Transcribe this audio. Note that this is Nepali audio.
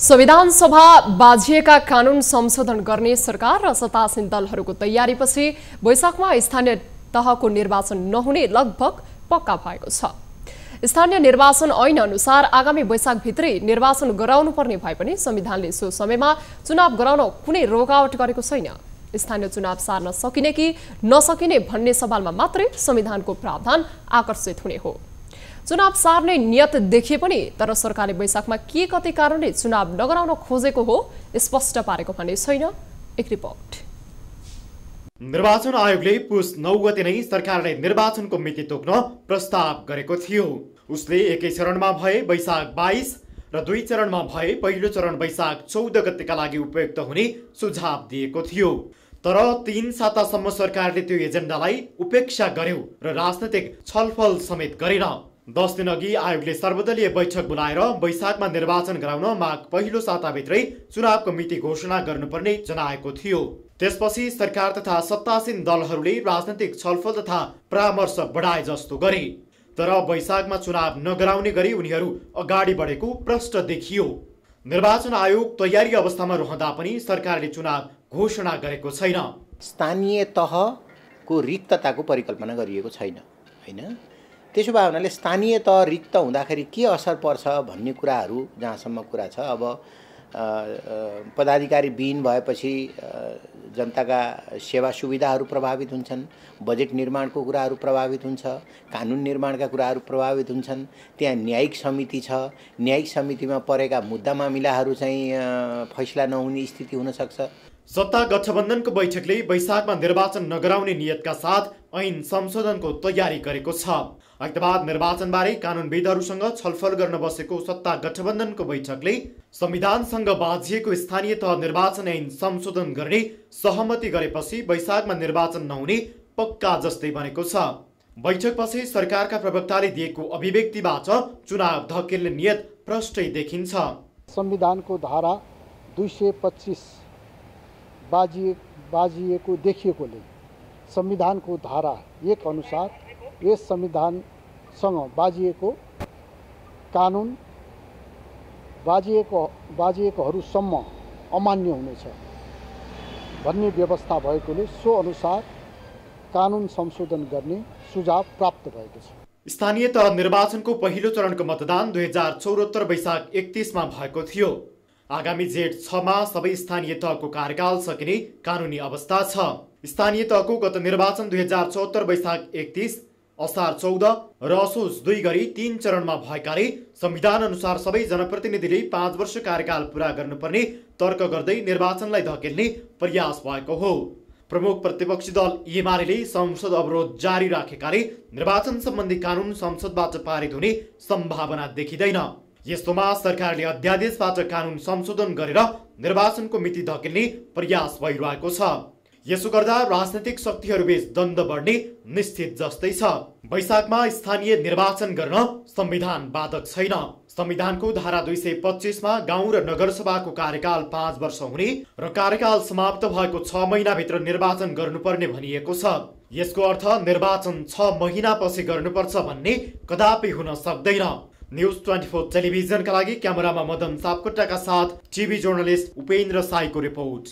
संविधान सभा बाझिएका कानून संशोधन गर्ने सरकार र सत्तासीन दलहरूको तयारीपछि वैशाखमा स्थानीय तहको निर्वाचन नहुने लगभग पक्का भएको छ। स्थानीय निर्वाचन ऐन अनुसार आगामी वैशाखभित्रै निर्वाचन गराउनु पर्ने भए पनि संविधानले सो समयमा चुनाव गराउन कुनै रोकावट गरेको छैन। स्थानीय चुनाव सार्न सकिने कि नसकिने भन्ने सवालमा मात्रै संविधानको प्रावधान आकर्षित हुने हो। चुनाव सार्ने नियत देखिए पनि तर सरकारले वैशाखमा के कति कारणले चुनाव नगराउन खोजेको हो स्पष्ट पारेको भन्ने छैन। एक रिपोर्ट। निर्वाचन आयोगले पुस 9 गते नै सरकारले निर्वाचनको मिति तोक्न प्रस्ताव गरेको थियो। उसले एकै चरणमा भए वैशाख 22 र दुई चरणमा भए पहिलो चरण वैशाख 14 गतेका लागि उपयुक्त हुने सुझाव दिएको थियो। तर 3 सातासम्म सरकारले त्यो एजेन्डालाई उपेक्षा गर्यो र राजनैतिक छलफल समेत गरेन। 10 दिन अघि आयोगले सर्वदलीय बैठक बोलाएर वैशाखमा निर्वाचन गराउन माघ पहिलो साताभित्रै चुनावको मिति घोषणा गर्नुपर्ने जनाएको थियो। त्यसपछि सरकार तथा सत्तासीन दलहरूले राजनैतिक छलफल तथा परामर्श बढाए जस्तो गरे। तर वैशाखमा चुनाव नगराउने गरी उनीहरू अगाडि बढेको प्रष्ट देखियो। निर्वाचन आयोग तयारी अवस्थामा रहँदा पनि सरकारले चुनाव घोषणा गरेको छैन। स्थानीय तहको रिक्तताको परिकल्पना गरिएको छैन, हैन? त्यसो भए हुनाले स्थानीय तह रिक्त हुँदाखेरि के असर पर्छ भन्ने कुराहरू जहाँसम्म कुरा छ। अब पदाधिकारी विहीन भएपछि जनताका सेवा सुविधाहरू प्रभावित हुन्छन्, बजेट निर्माणको कुराहरू प्रभावित हुन्छ, कानुन निर्माणका कुराहरू प्रभावित हुन्छन्। त्यहाँ न्यायिक समिति छ, न्यायिक समितिमा परेका मुद्दा मामिलाहरू चाहिँ फैसला नहुने स्थिति हुन सक्छ। सत्ता गठबन्धनको बैठकले वैशाखमा निर्वाचन नगराउने नियतका साथ ऐन संशोधनको तयारी गरेको छ। आइतबार निर्वाचनबारे कानुनविदहरूसँग छलफल गर्न बसेको सत्ता गठबन्धनको बैठकले संविधानसँग बाझिएको स्थानीय तह निर्वाचन ऐन संशोधन गर्ने सहमति गरेपछि वैशाखमा निर्वाचन नहुने पक्का जस्तै बनेको छ। बैठकपछि सरकारका प्रवक्ताले दिएको अभिव्यक्तिबाट चुनाव धकेल्ने नियत प्रष्टै देखिन्छ। संविधानको धारा 225 बाजिएको देखिएकोले संविधानको धारा 1 अनुसार यस संविधानसँग बाजिएको कानुन बाजिएकोहरूसम्म अमान्य हुनेछ भन्ने व्यवस्था भएकोले सो अनुसार कानुन संशोधन गर्ने सुझाव प्राप्त भएको छ। स्थानीय तह निर्वाचनको पहिलो चरणको मतदान 2074 वैशाख 31 मा भएको थियो। आगामी जेठ 6 मा सबै स्थानीय तहको कार्यकाल सकिने कानुनी अवस्था छ। स्थानीय तहको गत निर्वाचन 2074 वैशाख 31, असार 14 र असोज 2 गरी 3 चरणमा भएकाले संविधान अनुसार सबै जनप्रतिनिधिले 5 वर्ष कार्यकाल पूरा गर्नुपर्ने तर्क गर्दै निर्वाचनलाई धकेल्ने प्रयास भएको हो। प्रमुख प्रतिपक्षी दल एमाले संसद अवरोध जारी राखेकाले निर्वाचन सम्बन्धी कानुन संसदबाट पारित हुने सम्भावना देखिँदैन। यस्तोमा सरकारले अध्यादेशबाट कानुन संशोधन गरेर निर्वाचनको मिति धकेल्ने प्रयास भइरहेको छ। यसो गर्दा राजनैतिक शक्तिहरूबीच द्वन्द्व बढ्ने निश्चित जस्तै छ। वैशाखमा स्थानीय निर्वाचन गर्न संविधान बाधक छैन। संविधानको धारा 225 मा गाउँ र नगरसभाको कार्यकाल 5 वर्ष हुने र कार्यकाल समाप्त भएको 6 महिनाभित्र निर्वाचन गर्नुपर्ने भनिएको छ। यसको अर्थ निर्वाचन 6 महिनापछि गर्नुपर्छ भन्ने कदापि हुन सक्दैन। न्यूज 24 टेलिभिजनका लागि क्यामेरामा मदन सापकोटाका साथ TV journalist Upendra psycho report.